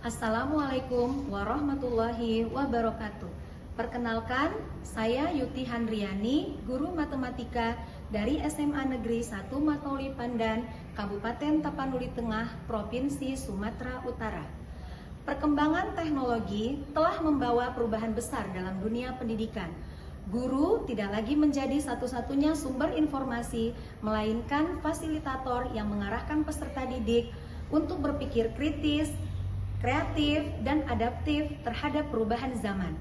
Assalamualaikum warahmatullahi wabarakatuh. Perkenalkan, saya Yuti Handriani, guru matematika dari SMA Negeri 1 Matauli Pandan, Kabupaten Tapanuli Tengah, Provinsi Sumatera Utara. Perkembangan teknologi telah membawa perubahan besar dalam dunia pendidikan. Guru tidak lagi menjadi satu-satunya sumber informasi, melainkan fasilitator yang mengarahkan peserta didik untuk berpikir kritis, kreatif, dan adaptif terhadap perubahan zaman.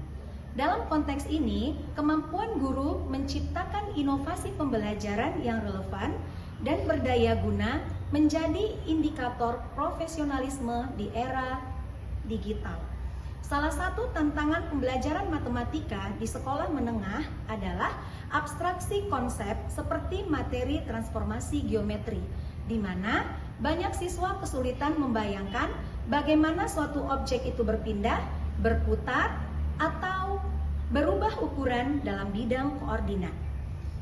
Dalam konteks ini, kemampuan guru menciptakan inovasi pembelajaran yang relevan dan berdaya guna menjadi indikator profesionalisme di era digital. Salah satu tantangan pembelajaran matematika di sekolah menengah adalah abstraksi konsep seperti materi transformasi geometri, di mana banyak siswa kesulitan membayangkan bagaimana suatu objek itu berpindah, berputar, atau berubah ukuran dalam bidang koordinat.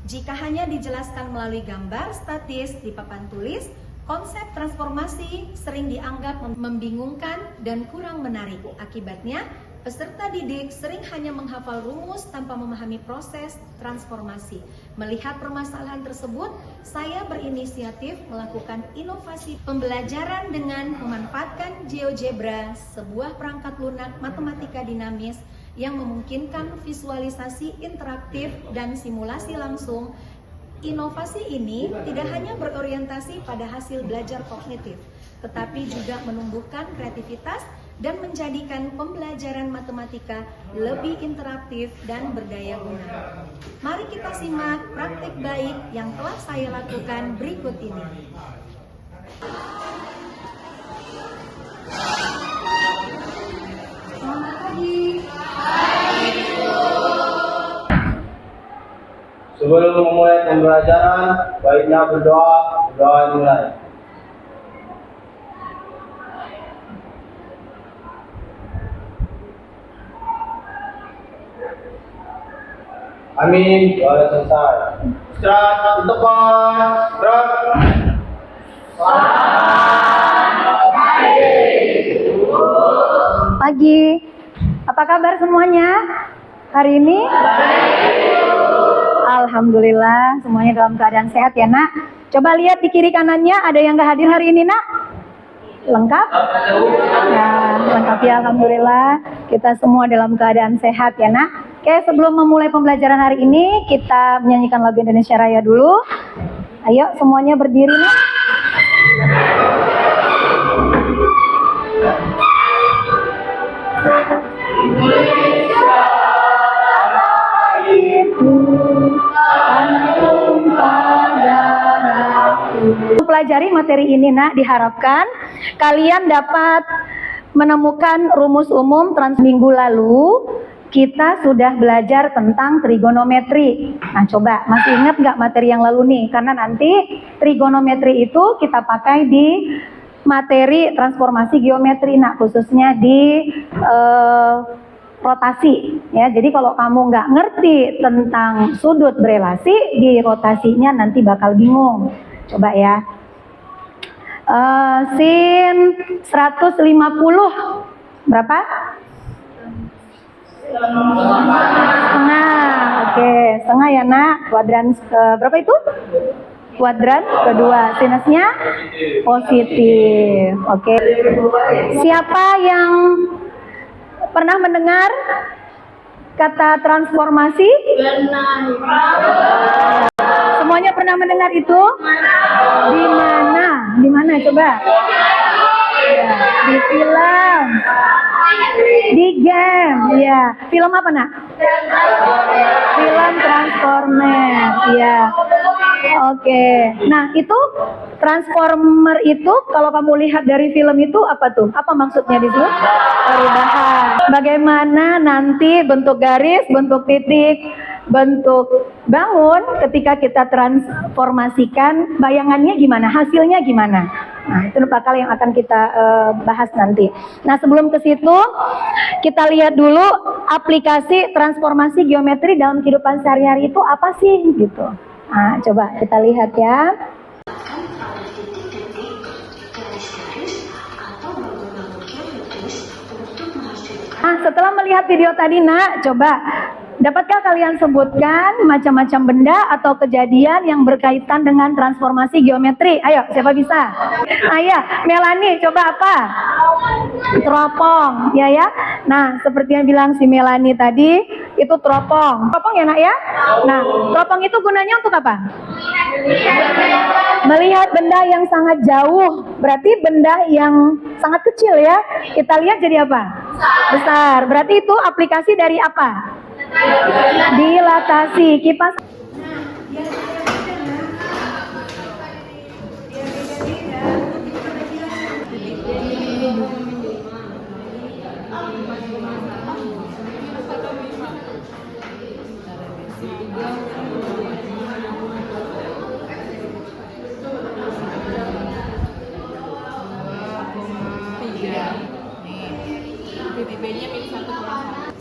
Jika hanya dijelaskan melalui gambar statis di papan tulis, konsep transformasi sering dianggap membingungkan dan kurang menarik. Akibatnya, peserta didik sering hanya menghafal rumus tanpa memahami proses transformasi. Melihat permasalahan tersebut, saya berinisiatif melakukan inovasi pembelajaran dengan memanfaatkan GeoGebra, sebuah perangkat lunak matematika dinamis yang memungkinkan visualisasi interaktif dan simulasi langsung. Inovasi ini tidak hanya berorientasi pada hasil belajar kognitif, tetapi juga menumbuhkan kreativitas dan menjadikan pembelajaran matematika lebih interaktif dan berdaya guna. Mari kita simak praktik baik yang telah saya lakukan berikut ini. Selamat pagi. Sebelum memulai pembelajaran, baiknya berdoa dimulai. Amin, doa selesai. Istirahat di tempat. Gerak. Pagi. Apa kabar semuanya? Hari ini? Alhamdulillah, semuanya dalam keadaan sehat ya, Nak. Coba lihat di kiri kanannya, ada yang nggak hadir hari ini, Nak? Lengkap? Ya, lengkap ya, Alhamdulillah. Kita semua dalam keadaan sehat ya, Nak. Oke, sebelum memulai pembelajaran hari ini, kita menyanyikan lagu Indonesia Raya dulu. Ayo, semuanya berdiri, Nak. Pelajari materi ini, Nak, diharapkan kalian dapat menemukan rumus umum. Minggu lalu kita sudah belajar tentang trigonometri. Nah, coba masih ingat nggak materi yang lalu nih? Karena nanti trigonometri itu kita pakai di materi transformasi geometri, Nak, khususnya di rotasi ya. Jadi kalau kamu nggak ngerti tentang sudut berelasi, di rotasinya nanti bakal bingung. Coba ya. Sin 150 berapa? Setengah. Oke, setengah ya, Nak. Kuadran berapa itu? Kuadran kedua. Sinusnya positif. Oke. Siapa yang pernah mendengar kata transformasi? Semuanya pernah mendengar itu? Di mana? Di mana coba? Ya, di film, di game, ya. Film apa, Nak? Film Transformer, ya. Oke. Nah, itu Transformer itu kalau kamu lihat dari film itu apa tuh? Apa maksudnya di situ? Perubahan. Bagaimana nanti bentuk garis, bentuk titik, bentuk bangun ketika kita transformasikan, bayangannya gimana, hasilnya gimana. Nah, itu bakal yang akan kita bahas nanti. Nah, sebelum ke situ, kita lihat dulu aplikasi transformasi geometri dalam kehidupan sehari-hari itu apa sih gitu. Nah, coba kita lihat ya. Titik-titik, garis-garis, atau bangun-bangun geometris Nah, setelah melihat video tadi, Nak, coba dapatkah kalian sebutkan macam-macam benda atau kejadian yang berkaitan dengan transformasi geometri? Ayo, siapa bisa? Ayo, Melani, coba apa? Teropong, ya ya. Nah, seperti yang bilang si Melani tadi, itu teropong. Teropong ya, Nak ya? Nah, teropong itu gunanya untuk apa? Melihat benda yang sangat jauh. Berarti benda yang sangat kecil ya. Kita lihat jadi apa? Besar. Berarti itu aplikasi dari apa? Dilatasi. Kipas. PBB-nya milik 1,1.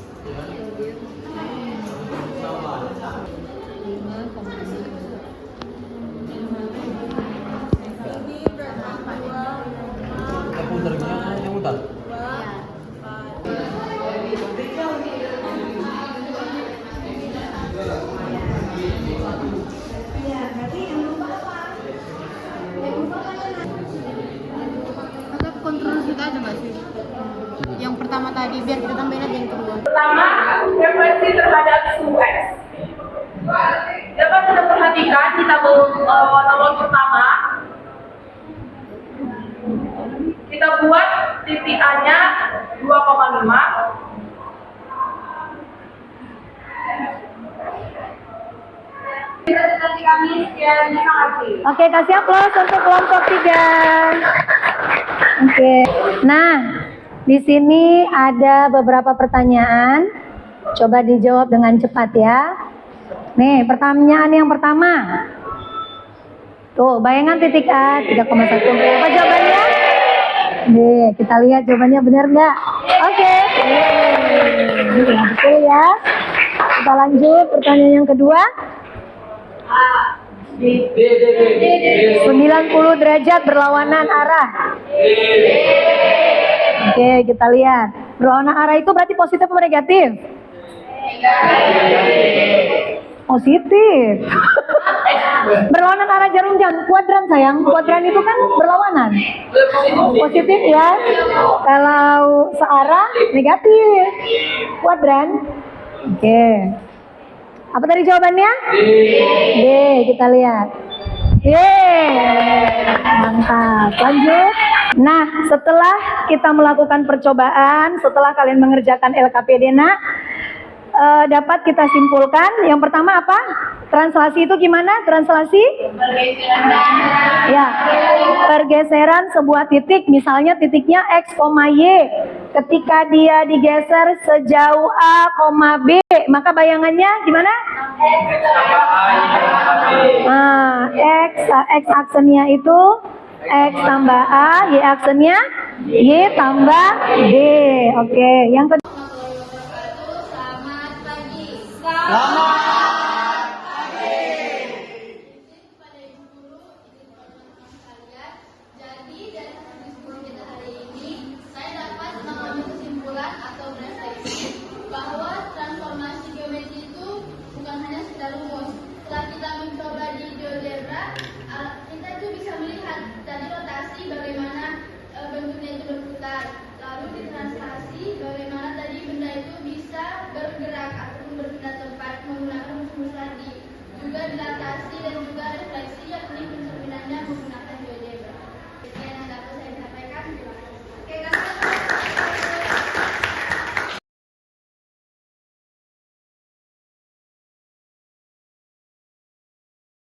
Kontrol kita ada nggak sih? Yang pertama tadi biar kita tambahin aja yang kedua. Pertama, frekuensi terhadap suhu X. Dapat kita perhatikan di tabel nomor pertama. Kita buat titik A-nya 2,5. Presentasi kami sekian, terima kasih. Oke, kasih aplaus untuk kelompok 3. Oke. Nah, di sini ada beberapa pertanyaan. Coba dijawab dengan cepat ya. Nih, pertanyaan yang pertama. Tuh, bayangan titik A 3,1. Apa jawabannya? Nih, kita lihat jawabannya benar nggak? Oke. Betul ya. Kita lanjut pertanyaan yang kedua. 90 derajat berlawanan arah. Oke, kita lihat. Berlawanan arah itu berarti positif atau negatif? Positif. Berlawanan arah jarum jam, kuadran sayang. Kuadran itu kan berlawanan. Positif ya. Kalau searah negatif. Kuadran. Oke. Apa tadi jawabannya? D. Kita lihat. Yeay, mantap. Lanjut. Nah, setelah kita melakukan percobaan, setelah kalian mengerjakan LKPD, Nak, dapat kita simpulkan. Yang pertama apa? Translasi itu gimana? Translasi? Ya, pergeseran sebuah titik, misalnya titiknya X, Y. Ketika dia digeser sejauh A, B, maka bayangannya gimana? Nah, X aksennya itu X tambah A, Y aksennya Y tambah D. Oke, yang kedua. Selamat pagi. Jadi dari diskusi kita hari ini, saya dapat mengambil kesimpulan atau refleksi bahwa transformasi geometri itu bukan hanya sekedar rumus. Setelah kita mencoba di GeoGebra, kita itu bisa melihat dari rotasi bagaimana bentuknya itu berputar. Lalu di translasi bagaimana tadi benda itu bisa bergerak ataupun berpindah tempat menggunakan rumus tadi. Juga dilatasi dan juga refleksi yakni